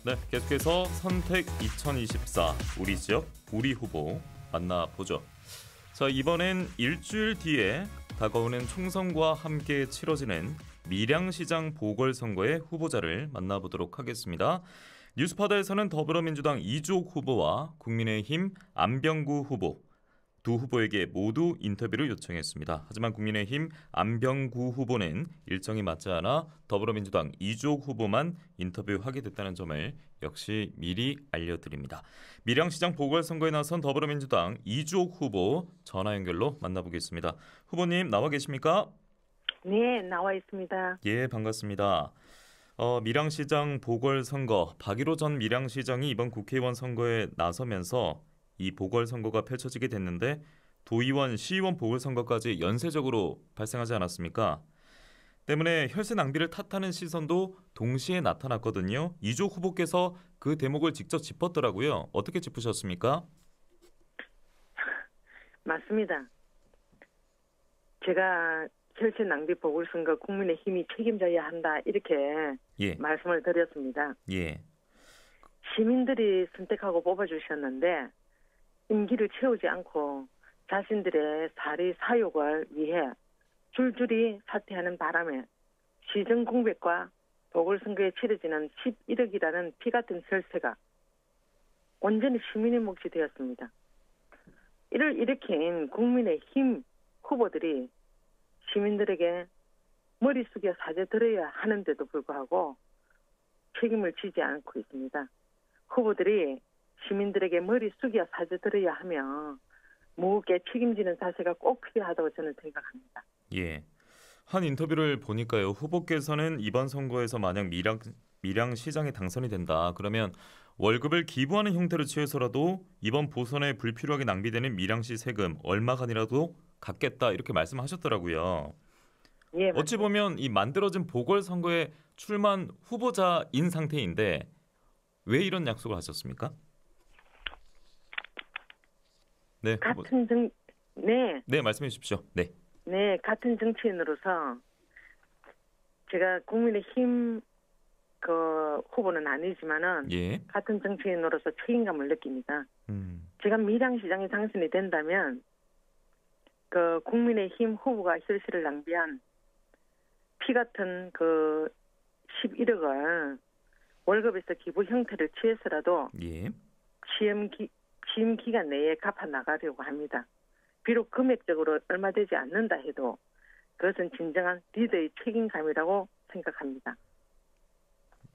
네, 계속해서 선택 2024 우리 지역 우리 후보 만나보죠. 자, 이번엔 일주일 뒤에 다가오는 총선과 함께 치러지는 밀양시장 보궐선거의 후보자를 만나보도록 하겠습니다. 뉴스파다에서는 더불어민주당 이주옥 후보와 국민의힘 안병구 후보 두 후보에게 모두 인터뷰를 요청했습니다. 하지만 국민의힘 안병구 후보는 일정이 맞지 않아 더불어민주당 이주옥 후보만 인터뷰하게 됐다는 점을 역시 미리 알려드립니다. 밀양시장 보궐선거에 나선 더불어민주당 이주옥 후보 전화 연결로 만나보겠습니다. 후보님 나와 계십니까? 네, 나와 있습니다. 예, 반갑습니다. 밀양시장 보궐선거, 박일호 전 밀양시장이 이번 국회의원 선거에 나서면서 이 보궐선거가 펼쳐지게 됐는데 도의원, 시의원 보궐선거까지 연쇄적으로 발생하지 않았습니까? 때문에 혈세 낭비를 탓하는 시선도 동시에 나타났거든요. 이주옥 후보께서 그 대목을 직접 짚었더라고요. 어떻게 짚으셨습니까? 맞습니다. 제가 혈세 낭비 보궐선거 국민의힘이 책임져야 한다 이렇게 예. 말씀을 드렸습니다. 예. 시민들이 선택하고 뽑아주셨는데 임기를 채우지 않고 자신들의 사리 사욕을 위해 줄줄이 사퇴하는 바람에 시정 공백과 보궐선거에 치러지는 11억이라는 피 같은 혈세가 온전히 시민의 몫이 되었습니다. 이를 일으킨 국민의힘 후보들이 시민들에게 머리 숙여 사죄 들어야 하는데도 불구하고 책임을 지지 않고 있습니다. 후보들이 시민들에게 머리 숙여 사죄 들어야 하며 무겁게 책임지는 자세가 꼭 필요하다고 저는 생각합니다. 예. 한 인터뷰를 보니까요. 후보께서는 이번 선거에서 만약 밀양시장에 당선이 된다. 그러면 월급을 기부하는 형태로 취해서라도 이번 보선에 불필요하게 낭비되는 밀양시 세금 얼마간이라도 갚겠다 이렇게 말씀하셨더라고요. 예, 어찌 보면 이 만들어진 보궐선거에 출마한 후보자인 상태인데 왜 이런 약속을 하셨습니까? 네, 네, 말씀해 주십시오. 네. 네, 같은 정치인으로서 제가 국민의힘 후보는 아니지만은 예. 같은 정치인으로서 책임감을 느낍니다. 제가 밀양시장에 당선이 된다면 국민의힘 후보가 혈세를 낭비한 피 같은 11억을 월급에서 기부 형태를 취해서라도 예. 취임 기간 내에 갚아 나가려고 합니다. 비록 금액적으로 얼마 되지 않는다 해도 그것은 진정한 리더의 책임감이라고 생각합니다.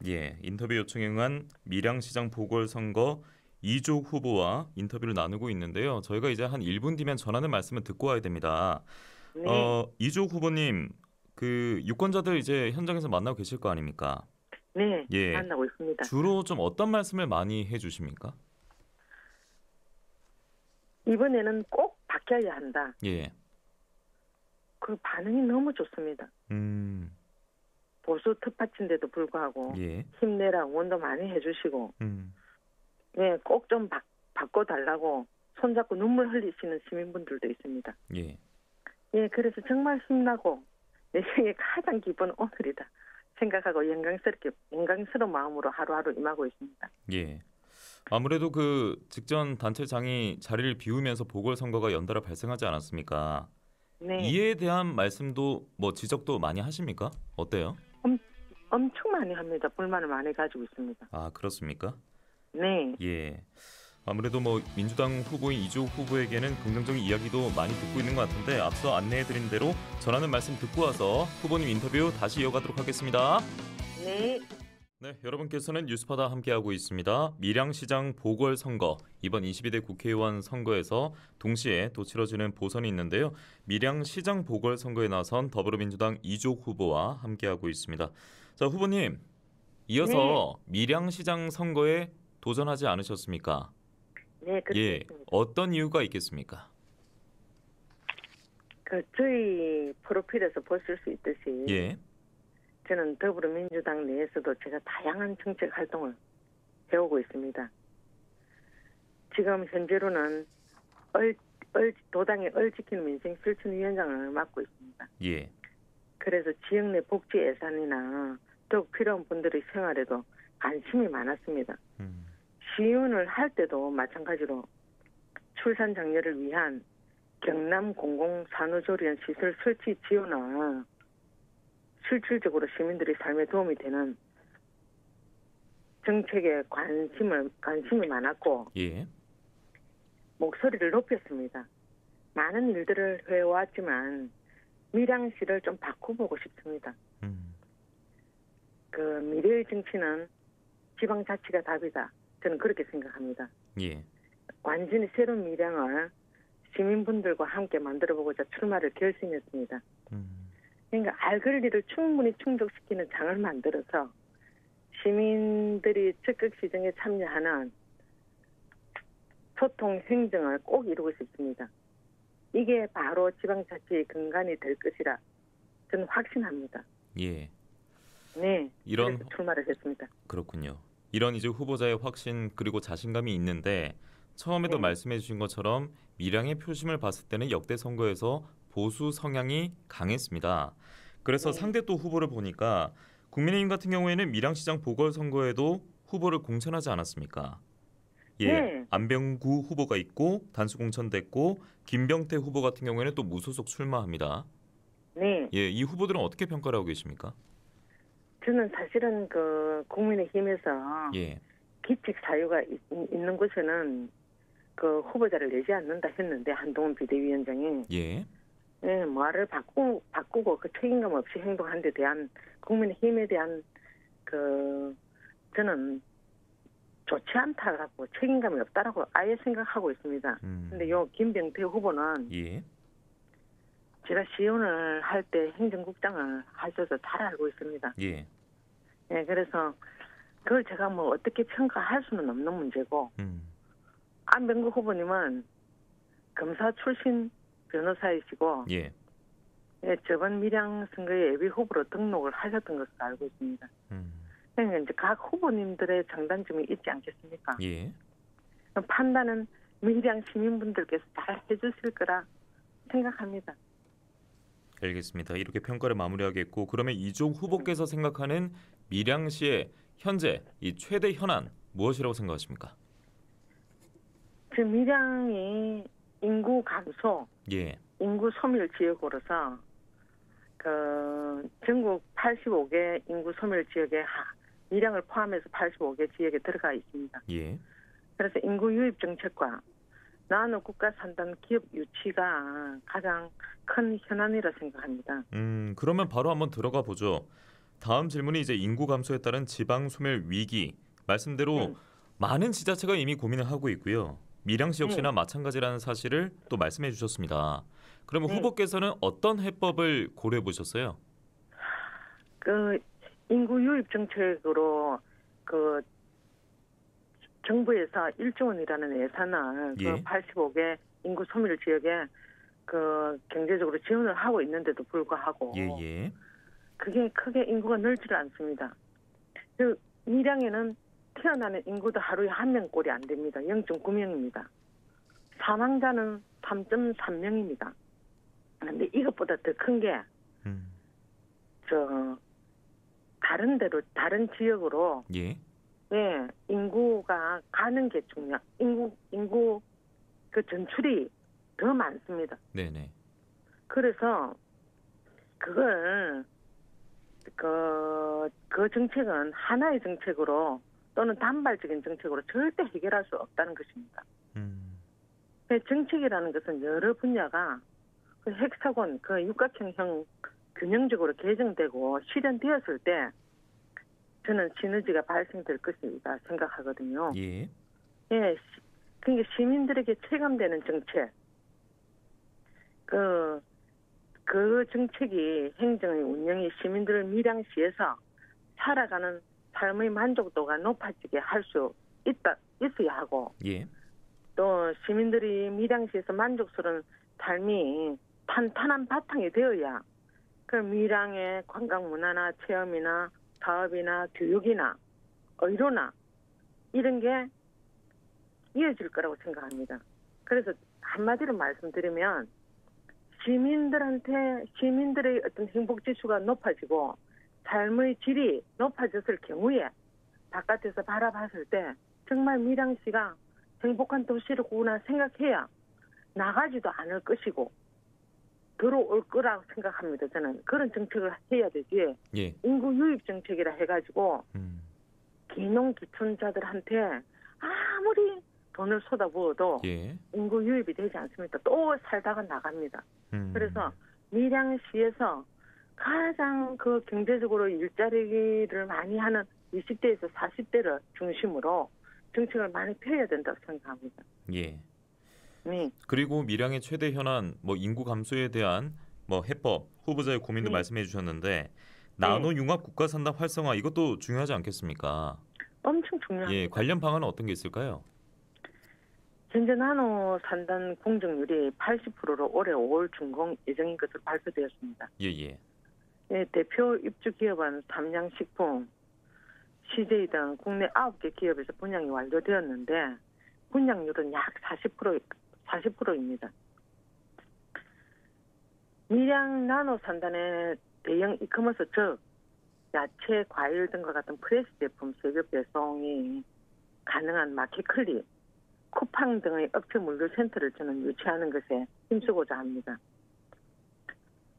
예, 인터뷰 요청에 응한 밀양시장 보궐선거 이주옥 후보와 인터뷰를 나누고 있는데요. 저희가 이제 한 1분 뒤면 전하는 말씀을 듣고 와야 됩니다. 네. 이주옥 후보님, 그 유권자들 이제 현장에서 만나고 계실 거 아닙니까? 네, 예. 만나고 있습니다. 주로 좀 어떤 말씀을 많이 해주십니까? 이번에는 꼭 바뀌어야 한다. 예. 그 반응이 너무 좋습니다. 보수 특파친데도 불구하고 예. 힘내라 응원도 많이 해주시고 네, 꼭 좀 바꿔달라고 손잡고 눈물 흘리시는 시민분들도 있습니다. 예. 예, 그래서 정말 힘나고 내 생에 가장 기쁜 오늘이다 생각하고 영광스러운 마음으로 하루하루 임하고 있습니다. 예. 아무래도 그 직전 단체장이 자리를 비우면서 보궐선거가 연달아 발생하지 않았습니까? 네. 이에 대한 말씀도 지적도 많이 하십니까? 어때요? 엄청 많이 합니다. 불만을 많이 가지고 있습니다. 아, 그렇습니까? 네. 예. 아무래도 민주당 후보인 이주옥 후보에게는 긍정적인 이야기도 많이 듣고 있는 것 같은데 앞서 안내해드린 대로 전하는 말씀 듣고 와서 후보님 인터뷰 다시 이어가도록 하겠습니다. 네. 네, 여러분께서는 뉴스파다 함께하고 있습니다. 밀양시장 보궐선거, 이번 22대 국회의원 선거에서 동시에 또 치러지는 보선이 있는데요. 밀양시장 보궐선거에 나선 더불어민주당 이주옥 후보와 함께하고 있습니다. 자, 후보님, 이어서 네. 밀양시장 선거에 도전하지 않으셨습니까? 네, 그렇습니다. 예, 어떤 이유가 있겠습니까? 저희 프로필에서 보실 수 있듯이 예. 저는 더불어민주당 내에서도 제가 다양한 정책 활동을 해오고 있습니다. 지금 현재로는 도당의 지키는 민생 실천위원장을 맡고 있습니다. 예. 그래서 지역 내 복지 예산이나 더욱 필요한 분들의 생활에도 관심이 많았습니다. 음. 시운을 할 때도 마찬가지로 출산 장려를 위한 경남 공공산후조리원 시설 설치 지원을 실질적으로 시민들의 삶에 도움이 되는 정책에 관심이 많았고 예. 목소리를 높였습니다. 많은 일들을 해왔지만 밀양시를 좀 바꿔보고 싶습니다. 그 미래의 정치는 지방자치가 답이다. 저는 그렇게 생각합니다. 예. 완전히 새로운 밀양을 시민분들과 함께 만들어보고자 출마를 결심했습니다. 그러니까 알 권리를 충분히 충족시키는 장을 만들어서 시민들이 적극 시정에 참여하는 소통 행정을 꼭 이루고 싶습니다. 이게 바로 지방자치의 근간이 될 것이라 저는 확신합니다. 예. 네. 이런 그래서 출마를 했습니다. 그렇군요. 이런 이제 후보자의 확신 그리고 자신감이 있는데 처음에도 네. 말씀해 주신 것처럼 밀양의 표심을 봤을 때는 역대 선거에서 보수 성향이 강했습니다. 그래서 네. 상대 또 후보를 보니까 국민의힘 같은 경우에는 밀양시장 보궐선거에도 후보를 공천하지 않았습니까? 예, 네. 안병구 후보가 있고 단수 공천됐고 김병태 후보 같은 경우에는 또 무소속 출마합니다. 네. 예, 이 후보들은 어떻게 평가를 하고 계십니까? 저는 사실은 그 국민의힘에서 예, 기책 사유가 있는 곳에는 그 후보자를 내지 않는다 했는데 한동훈 비대위원장이 예, 예, 말을 바꾸고 그 책임감 없이 행동한 데 대한 국민의힘에 대한 그 저는 좋지 않다라고 책임감이 없다라고 아예 생각하고 있습니다. 근데 요 김병태 후보는 예, 제가 시연을 할 때 행정국장을 하셔서 잘 알고 있습니다. 예, 예, 그래서 그걸 제가 뭐 어떻게 평가할 수는 없는 문제고 안병구 후보님은 검사 출신 변호사이시고 예, 예, 저번 밀양 선거에 예비 후보로 등록을 하셨던 것으로 알고 있습니다. 그러니까 이제 각 후보님들의 장단점이 있지 않겠습니까? 예. 판단은 밀양 시민분들께서 잘 해주실 거라 생각합니다. 알겠습니다. 이렇게 평가를 마무리하겠고 그러면 이종 후보께서 생각하는 밀양시의 현재 이 최대 현안 무엇이라고 생각하십니까? 그 밀양이 인구 감소, 예, 인구 소멸 지역으로서 그 전국 85개 인구 소멸 지역에 밀양을 포함해서 85개 지역에 들어가 있습니다. 예, 그래서 인구 유입 정책과 나노 국가 산단 기업 유치가 가장 큰 현안이라 생각합니다. 그러면 바로 한번 들어가 보죠. 다음 질문이 이제 인구 감소에 따른 지방 소멸 위기. 말씀대로 많은 지자체가 이미 고민을 하고 있고요. 밀양시 역시나 마찬가지라는 사실을 또 말씀해 주셨습니다. 그러면 후보께서는 어떤 해법을 고려해 보셨어요? 그 인구 유입 정책으로 그 정부에서 1조 원이라는 예산을 예. 그 85개 인구 소멸 지역에 그 경제적으로 지원을 하고 있는데도 불구하고 예. 그게 크게 인구가 늘지를 않습니다. 그 밀양에는 태어나는 인구도 하루에 1명꼴이 안 됩니다. 0.9명입니다. 사망자는 3.3명입니다. 그런데 이것보다 더 큰 게 다른 지역으로 예. 네, 인구가 가는 게 중요. 인구 그 전출이 더 많습니다. 네네. 그래서 그걸 그 정책은 하나의 정책으로 또는 단발적인 정책으로 절대 해결할 수 없다는 것입니다. 정책이라는 것은 여러 분야가 그 헥사곤, 그 육각형형 균형적으로 개정되고 실현되었을 때 저는 시너지가 발생될 것이다 생각하거든요. 예. 예, 그러니까 시민들에게 체감되는 정책, 그 정책이 행정의 운영이 시민들을 밀양시에서 살아가는 삶의 만족도가 높아지게 할 수 있어야 하고, 예. 또 시민들이 밀양시에서 만족스러운 삶이 탄탄한 바탕이 되어야 그 밀양의 관광 문화나 체험이나 사업이나 교육이나 의료나 이런 게 이어질 거라고 생각합니다. 그래서 한마디로 말씀드리면 시민들의 어떤 행복 지수가 높아지고 삶의 질이 높아졌을 경우에 바깥에서 바라봤을 때 정말 밀양시가 행복한 도시구나 생각해야 나가지도 않을 것이고 들어올 거라고 생각합니다. 저는 그런 정책을 해야 되지. 예. 인구 유입 정책이라 해가지고 음. 기농 기촌자들한테 아무리 돈을 쏟아부어도 예. 인구 유입이 되지 않습니다. 또 살다가 나갑니다. 그래서 밀양시에서 가장 그 경제적으로 일자리를 많이 하는 20대에서 40대를 중심으로 정책을 많이 펴야 된다고 생각합니다. 예. 네. 그리고 밀양의 최대 현안 뭐 인구 감소에 대한 뭐 해법 후보자의 고민도 네. 말씀해 주셨는데 나노 융합 국가 산단 활성화 이것도 중요하지 않겠습니까? 엄청 중요합니다. 예, 관련 방안은 어떤 게 있을까요? 현재 나노 산단 공정률이 80%로 올해 5월 준공 예정인 것으로 발표되었습니다. 예. 예, 대표 입주 기업은 삼양식품, CJ 등 국내 9개 기업에서 분양이 완료되었는데 분양률은 약 40%입니다. 밀양 나노 산단의 대형 이커머스 즉 야채, 과일 등과 같은 프레시 제품 세급 배송이 가능한 마켓클릭, 쿠팡 등의 업체 물류 센터를 저는 유치하는 것에 힘쓰고자 합니다.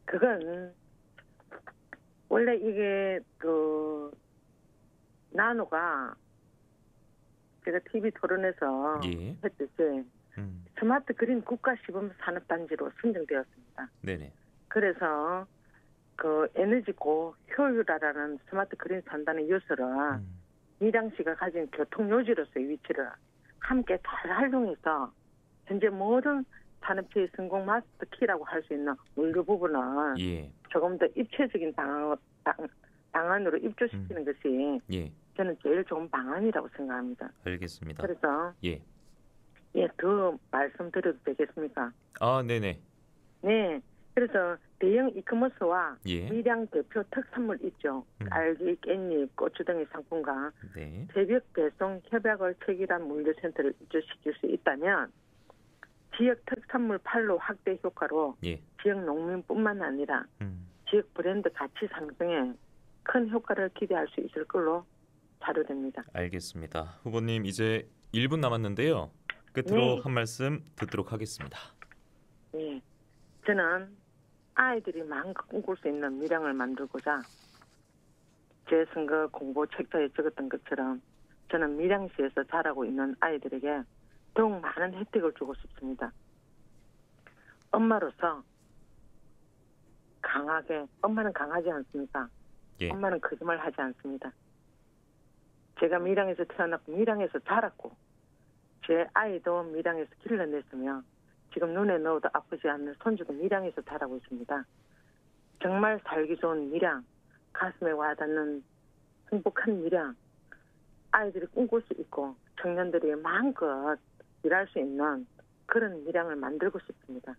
그건 원래 이게 그 나노가 제가 TV 토론에서 예. 했듯이 스마트 그린 국가 시범 산업단지로 선정되었습니다. 네네. 그래서 그 에너지 고효율화라는 스마트 그린 산단의 요소를 밀양시가 가진 교통 요지로서의 위치를 함께 잘 활용해서 현재 모든 산업체의 성공 마스터 키라고 할 수 있는 물류 부분은 예. 조금 더 입체적인 방안으로 입조시키는 것이 예. 저는 제일 좋은 방안이라고 생각합니다. 알겠습니다. 그래서 예. 더 말씀드려도 되겠습니까? 아, 네네. 네. 그래서 대형 이커머스와 예. 밀양 대표 특산물 있죠. 딸기, 깻잎, 고추 등의 상품과 네. 새벽 배송 협약을 체결한 물류센터를 입주시킬 수 있다면 지역 특산물 판로 확대 효과로 예. 지역 농민뿐만 아니라 지역 브랜드 가치 상승에 큰 효과를 기대할 수 있을 걸로 자료됩니다. 알겠습니다. 후보님 이제 1분 남았는데요. 끝으로 네. 한 말씀 듣도록 하겠습니다. 네. 저는 아이들이 마음껏 꿈꿀 수 있는 밀양을 만들고자 제 선거 공보 책자에 적었던 것처럼 저는 밀양시에서 자라고 있는 아이들에게 더욱 많은 혜택을 주고 싶습니다. 엄마로서 엄마는 강하지 않습니까? 예. 엄마는 거짓말 하지 않습니다. 제가 밀양에서 태어났고 밀양에서 자랐고 제 아이도 밀양에서 길러냈으며 지금 눈에 넣어도 아프지 않는 손주도 밀양에서 자라고 있습니다. 정말 살기 좋은 밀양, 가슴에 와닿는 행복한 밀양, 아이들이 꿈꿀 수 있고 청년들이 마음껏 일할 수 있는 그런 밀양을 만들고 싶습니다.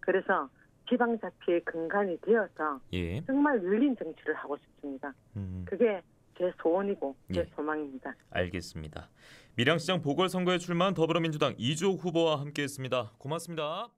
그래서 지방자치의 근간이 되어서 예. 정말 열린 정치를 하고 싶습니다. 그게 제 소원이고 제 예. 소망입니다. 알겠습니다. 밀양시장 보궐선거에 출마한 더불어민주당 이주옥 후보와 함께했습니다. 고맙습니다.